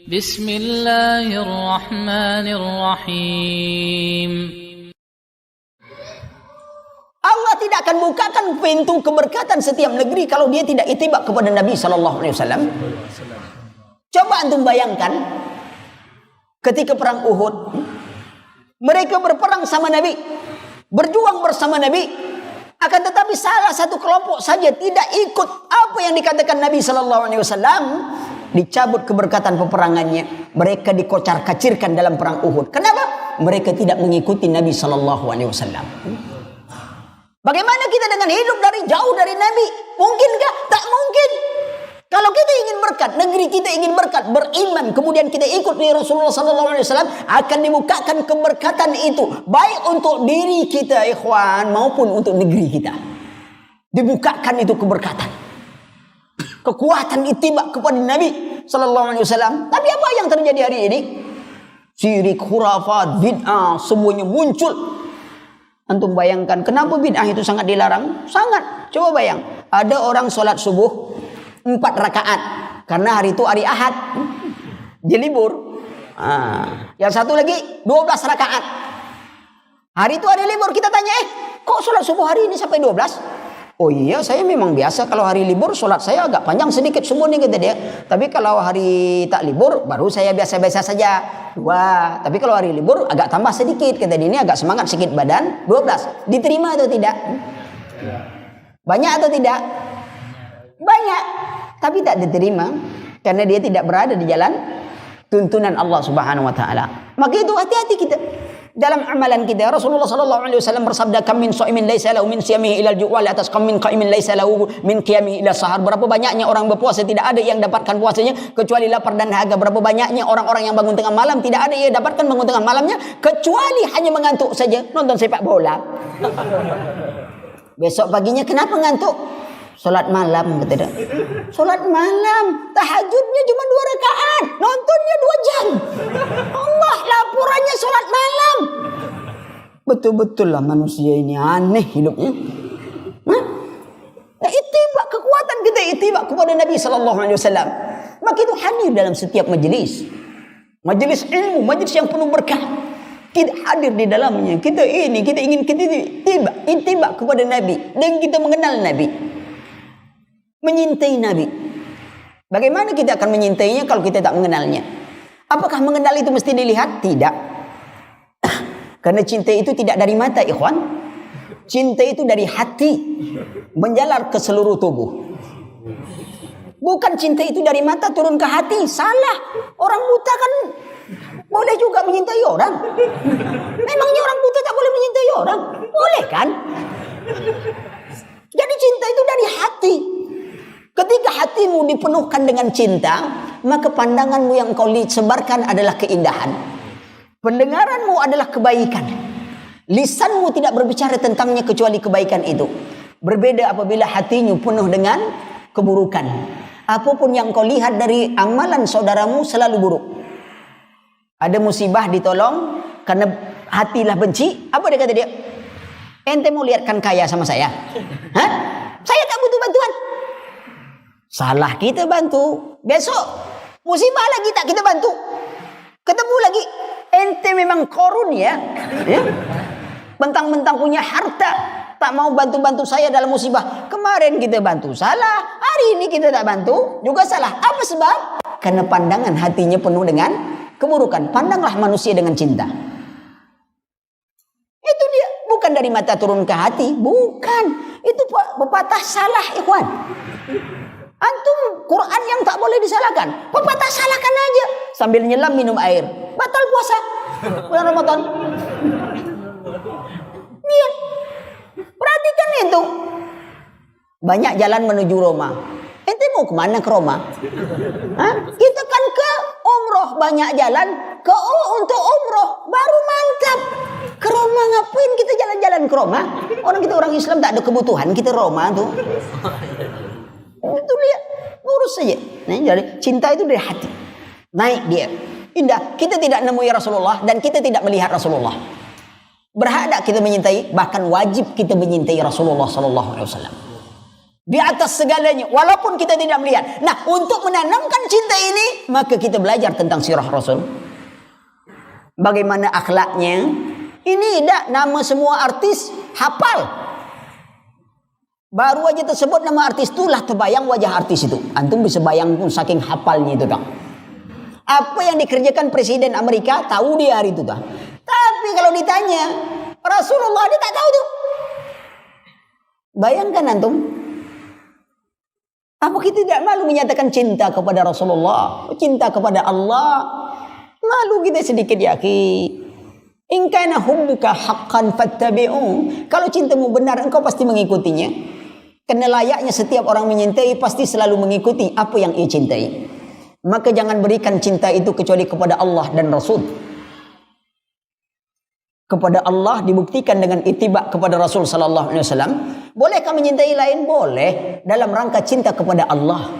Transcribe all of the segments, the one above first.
Bismillahirrahmanirrahim. Allah tidak akan bukakan pintu keberkatan setiap negeri kalau dia tidak itibak kepada Nabi sallallahu alaihi wasallam. Coba antum bayangkan ketika perang Uhud, mereka berperang sama Nabi, berjuang bersama Nabi, akan tetapi salah satu kelompok saja tidak ikut apa yang dikatakan Nabi sallallahu alaihi wasallam, dicabut keberkatan peperangannya. Mereka dikocar-kacirkan dalam perang Uhud. Kenapa? Mereka tidak mengikuti Nabi sallallahu alaihi wasallam. Bagaimana kita dengan hidup dari jauh dari Nabi? Mungkinkah? Tak mungkin. Kalau kita ingin berkat, negeri kita ingin berkat, beriman, kemudian kita ikut di Rasulullah SAW, akan dibukakan keberkatan itu, baik untuk diri kita, ikhwan, maupun untuk negeri kita. Dibukakan itu keberkatan, kekuatan itibak kepada Nabi SAW. Tapi apa yang terjadi hari ini? Syirik, khurafat, bid'ah, semuanya muncul. Antum bayangkan, kenapa bid'ah itu sangat dilarang? Sangat. Coba bayang, ada orang sholat subuh 4 rakaat karena hari itu hari Ahad, dia libur. Yang satu lagi 12 rakaat. Hari itu hari libur, kita tanya, kok sholat subuh hari ini sampai 12? Oh iya, saya memang biasa kalau hari libur sholat saya agak panjang sedikit subuh nih, kata dia. Tapi kalau hari tak libur baru saya biasa-biasa saja 2. Tapi kalau hari libur agak tambah sedikit, kata dia, ini agak semangat sedikit badan 12. Diterima atau tidak? Banyak atau tidak? Banyak. Tapi tak diterima karena dia tidak berada di jalan tuntunan Allah Subhanahu wa taala. Maka itu hati-hati kita dalam amalan kita. Rasulullah sallallahu alaihi wasallam bersabda, "Kam min shaimin laisa lahu min siyamihi ila al-ju' wal atas kam min qaimin laisa lahu min qiyamihi ila sahar." Berapa banyaknya orang berpuasa tidak ada yang dapatkan puasanya kecuali lapar dan dahaga. Berapa banyaknya orang-orang yang bangun tengah malam tidak ada yang dapatkan bangun tengah malamnya kecuali hanya mengantuk saja nonton sepak bola. Besok paginya kenapa ngantuk? Solat malam, kata dia. Solat malam, tahajudnya cuma 2 rakaat, nontonnya 2 jam. Allah, laporannya solat malam. Betul-betul lah manusia ini aneh hidupnya. Itibak kekuatan kita, itibak kepada Nabi sallallahu alaihi wasallam. Maka itu hadir dalam setiap majelis. Majelis ilmu, majelis yang penuh berkah. Kita hadir di dalamnya. Kita ingin itibak kepada Nabi dan kita mengenal Nabi. Menyintai Nabi. Bagaimana kita akan menyintainya kalau kita tak mengenalnya? Apakah mengenal itu mesti dilihat? Tidak. Karena cinta itu tidak dari mata, ikhwan. Cinta itu dari hati, menjalar ke seluruh tubuh. Bukan cinta itu dari mata turun ke hati. Salah. Orang buta kan boleh juga menyintai orang. Memangnya orang buta tak boleh menyintai orang? Boleh kan? Jadi cinta itu dari hati. Ketika hatimu dipenuhkan dengan cinta, maka pandanganmu yang kau sebarkan adalah keindahan. Pendengaranmu adalah kebaikan. Lisanmu tidak berbicara tentangnya kecuali kebaikan itu. Berbeda apabila hatimu penuh dengan keburukan. Apapun yang kau lihat dari amalan saudaramu selalu buruk. Ada musibah ditolong karena hatilah benci. Apa dia kata dia? Ente mau lihatkan kaya sama saya? Hah? Saya tak butuh bantuan. Salah kita bantu. Besok musibah lagi tak kita bantu. Ketemu lagi, ente memang korun ya. Bentang-bentang punya harta, tak mau bantu-bantu saya dalam musibah. Kemarin kita bantu, salah. Hari ini kita tak bantu, juga salah. Apa sebab? Karena pandangan hatinya penuh dengan keburukan. Pandanglah manusia dengan cinta. Itu dia. Bukan dari mata turun ke hati. Bukan. Itu pepatah salah, ikhwan. Antum Quran yang tak boleh disalahkan, pepatah salahkan aja. Sambil nyelam minum air, batal puasa bulan Ramadan. Lihat, perhatikan itu. Banyak jalan menuju Roma. Ente mau kemana ke Roma? Hah? Kita kan ke umroh, banyak jalan ke untuk umroh baru mantap. Ke Roma ngapain kita jalan-jalan ke Roma? Orang kita orang Islam tak ada kebutuhan kita Roma tuh. Itu lihat, lurus saja. Nah, jadi cinta itu dari hati. Naik dia. Indah. Kita tidak nemui Rasulullah dan kita tidak melihat Rasulullah. Berhak tak kita menyintai? Bahkan wajib kita menyintai Rasulullah sallallahu alaihi wasallam. Di atas segalanya, walaupun kita tidak melihat. Nah, untuk menanamkan cinta ini, maka kita belajar tentang sirah Rasul. Bagaimana akhlaknya. Ini tidak nama semua artis hafal. Baru aja tersebut nama artis itulah terbayang wajah artis itu. Antum bisa bayang pun saking hafalnya itu, Kang. Apa yang dikerjakan Presiden Amerika, tahu dia hari itu, Kang. Tapi kalau ditanya, Rasulullah dia tak tahu tuh. Bayangkan antum. Apa kita tidak malu menyatakan cinta kepada Rasulullah, cinta kepada Allah? Malu kita sedikit, ya akhi. In kana hubbuka haqqan fattabi'u. Kalau cintamu benar, engkau pasti mengikutinya. Karena layaknya setiap orang menyintai pasti selalu mengikuti apa yang ia cintai. Maka jangan berikan cinta itu kecuali kepada Allah dan Rasul. Kepada Allah dibuktikan dengan ittiba kepada Rasul sallallahu alaihi wasallam. Bolehkah menyintai lain? Boleh, dalam rangka cinta kepada Allah.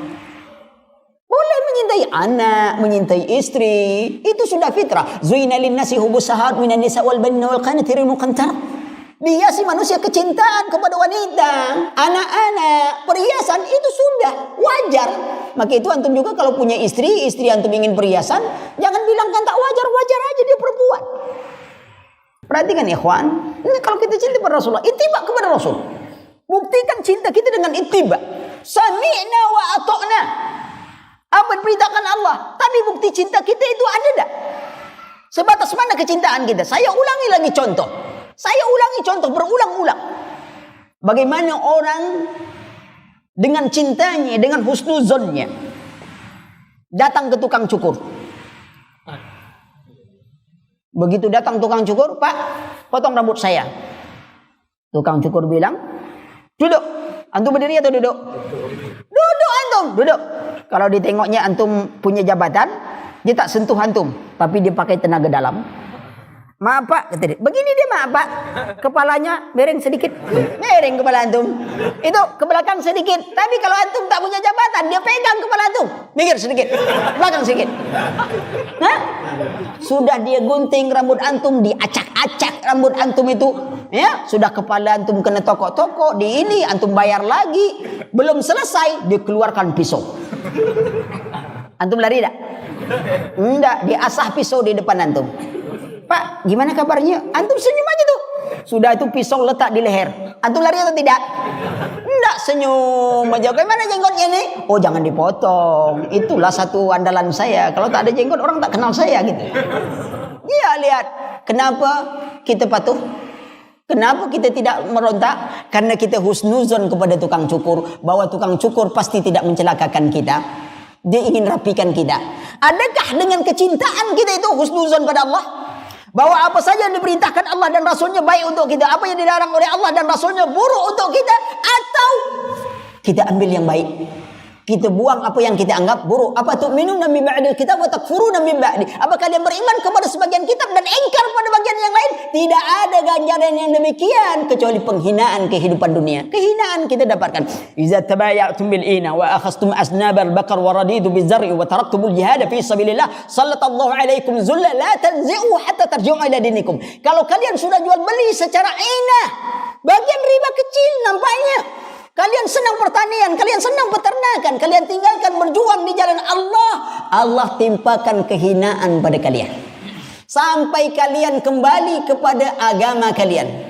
Boleh menyintai anak, menyintai istri, itu sudah fitrah. Zuina lin-nasi hubbus sahar minan nisa wal banina wal qanatiril muqantar. Biasi manusia kecintaan kepada wanita, anak-anak, perhiasan itu sudah wajar. Maka itu antum juga kalau punya istri antum ingin perhiasan, jangan bilang kan tak wajar, wajar aja dia perempuan. Perhatikan ikhwan, ini kalau kita cinta kepada Rasulullah, ittiba kepada Rasul. Buktikan cinta kita dengan ittiba. Sami'na wa ata'na. Apa yang diperintahkan Allah? Tadi bukti cinta kita itu ada tak? Sebatas mana kecintaan kita? Saya ulangi lagi contoh. Saya ulangi contoh berulang-ulang. Bagaimana orang dengan cintanya, dengan husnuzonnya datang ke tukang cukur. Begitu datang tukang cukur, Pak, potong rambut saya. Tukang cukur bilang, duduk. Antum berdiri atau duduk? Duduk antum, duduk. Kalau ditengoknya antum punya jabatan, dia tak sentuh antum, tapi dia pakai tenaga dalam. Maaf Pak, kata dia. Begini dia, maaf Pak. Kepalanya miring sedikit. Miring kepala antum. Itu ke belakang sedikit. Tapi kalau antum tak punya jabatan, dia pegang kepala antum. Minggir sedikit. Belakang sedikit. Nah, sudah dia gunting rambut antum, diacak-acak rambut antum itu. Ya, sudah kepala antum kena tokok-tokok, di ini antum bayar lagi. Belum selesai, dia keluarkan pisau. Antum lari tak? Enggak, dia asah pisau di depan antum. Pak, gimana kabarnya? Antum senyum aja tuh. Sudah itu pisau letak di leher. Antum lari atau tidak? Enggak, senyum aja. Bagaimana jenggotnya nih? Oh, jangan dipotong. Itulah satu andalan saya. Kalau tak ada jenggot, orang tak kenal saya gitu. Iya, lihat. Kenapa kita patuh? Kenapa kita tidak merontak? Karena kita husnuzon kepada tukang cukur. Bahwa tukang cukur pasti tidak mencelakakan kita. Dia ingin rapikan kita. Adakah dengan kecintaan kita itu husnuzon pada Allah? Bahwa apa saja yang diperintahkan Allah dan Rasulnya baik untuk kita. Apa yang dilarang oleh Allah dan Rasulnya buruk untuk kita. Atau kita ambil yang baik. Kita buang apa yang kita anggap buruk. Apa tu'minuna min ba'dil kitab wa takfuruna min ba'di. Apa kalian beriman kepada sebagian kitab dan engkar pada bagian yang lain? Tidak ada ganjaran yang demikian kecuali penghinaan kehidupan dunia. Kehinaan kita dapatkan. Iza tabaya'tum bil ina wa akhastum asnabal baqar wa raditu bizar'i wa taraktumul jihad fi sabilillah sallallahu alaikum zulla la tanzi'u hatta tarji'u ila dinikum. Kalau kalian sudah jual beli secara ina, bagian riba kecil nampaknya. Kalian senang pertanian, kalian senang peternakan, kalian tinggalkan berjuang di jalan Allah. Allah timpakan kehinaan pada kalian. Sampai kalian kembali kepada agama kalian.